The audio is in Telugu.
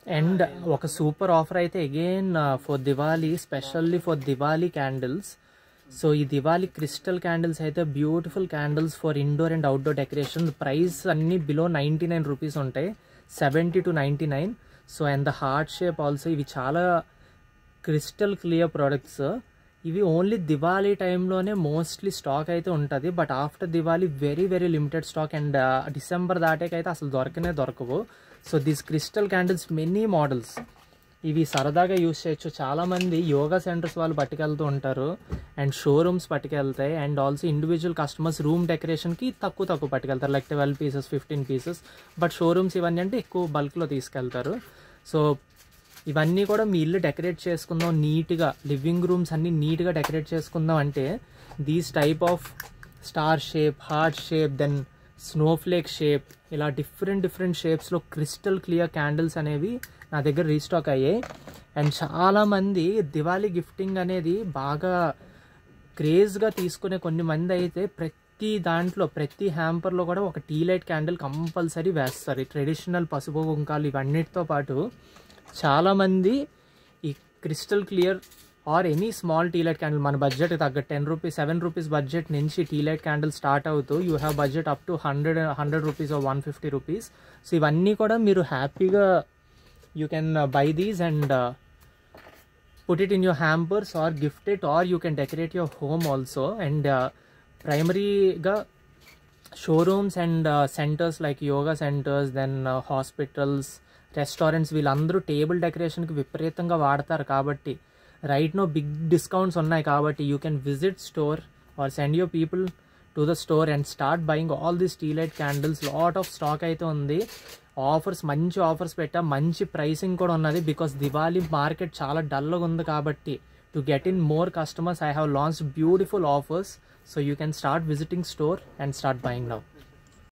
అండ్ ఒక సూపర్ ఆఫర్ అయితే again for Diwali, specially for Diwali candles. So ఈ దివాళీ క్రిస్టల్ క్యాండిల్స్ అయితే beautiful candles for indoor and outdoor decoration. Price అన్నీ బిలో 99 రూపీస్ ఉంటాయి, 70 to 99. So and the heart shape also. ఇవి చాలా క్రిస్టల్ క్లియర్ ప్రోడక్ట్స్. ఇవి ఓన్లీ దివాళీ టైంలోనే మోస్ట్లీ స్టాక్ అయితే ఉంటుంది, but after Diwali very very limited stock. And December దాటేకైతే అసలు దొరకవు. So these crystal candles many models. ఇవి సరదాగా యూస్ చేయొచ్చు. చాలామంది యోగా సెంటర్స్ వాళ్ళు పట్టుకెళ్తూ ఉంటారు అండ్ షోరూమ్స్ పట్టుకెళ్తాయి. And also individual customers room డెకరేషన్కి తక్కువ పట్టుకెళ్తారు, like 12 pieces 15 pieces. But showrooms ఇవన్నీ అంటే ఎక్కువ బల్క్లో తీసుకెళ్తారు. సో ఇవన్నీ కూడా మీ ఇల్లు డెకరేట్ చేసుకుందాం నీట్గా, లివింగ్ రూమ్స్ అన్నీ నీట్గా డెకరేట్ చేసుకుందాం అంటే these type of star shape, heart shape, then snowflake shape, ఇలా డిఫరెంట్ షేప్స్లో క్రిస్టల్ క్లియర్ క్యాండిల్స్ అనేవి నా దగ్గర రీస్టాక్ అయ్యాయి. అండ్ చాలామంది దివాళీ గిఫ్టింగ్ అనేది బాగా క్రేజ్గా తీసుకునే కొన్ని మంది అయితే ప్రతి దాంట్లో, ప్రతి హ్యాంపర్లో కూడా ఒక టీ లైట్ క్యాండిల్ కంపల్సరీ వేస్తారు. ట్రెడిషనల్ పసుపు కుంకాలు ఇవన్నిటితో పాటు చాలామంది ఈ crystal clear or any small tea light candle, మన బడ్జెట్ తగ్గ 10 రూపీస్ 7 రూపీస్ బడ్జెట్ నుంచి టీ లైట్ క్యాండిల్ స్టార్ట్ అవుతూ you have budget up to 100 rupees or 150 rupees. So ఇవన్నీ కూడా మీరు హ్యాపీగా you can buy these and put it in your hampers or gift it, or you can decorate your home also. And primaryగా showrooms and centers like yoga centers, then hospitals, restaurants, వీళ్ళందరూ టేబుల్ డెకరేషన్కి విపరీతంగా వాడతారు. కాబట్టి రైట్ నో బిగ్ డిస్కౌంట్స్ ఉన్నాయి. కాబట్టి you can visit store or send your people to the store and start buying all these tea light candles. Lot of stock అయితే ఉంది. ఆఫర్స్, మంచి ఆఫర్స్ పెట్టా, మంచి ప్రైసింగ్ కూడా ఉన్నది. బికాస్ దివాళీ మార్కెట్ చాలా డల్గా ఉంది కాబట్టి to get in more customers I have launched beautiful offers. So you can start visiting store and start buying now.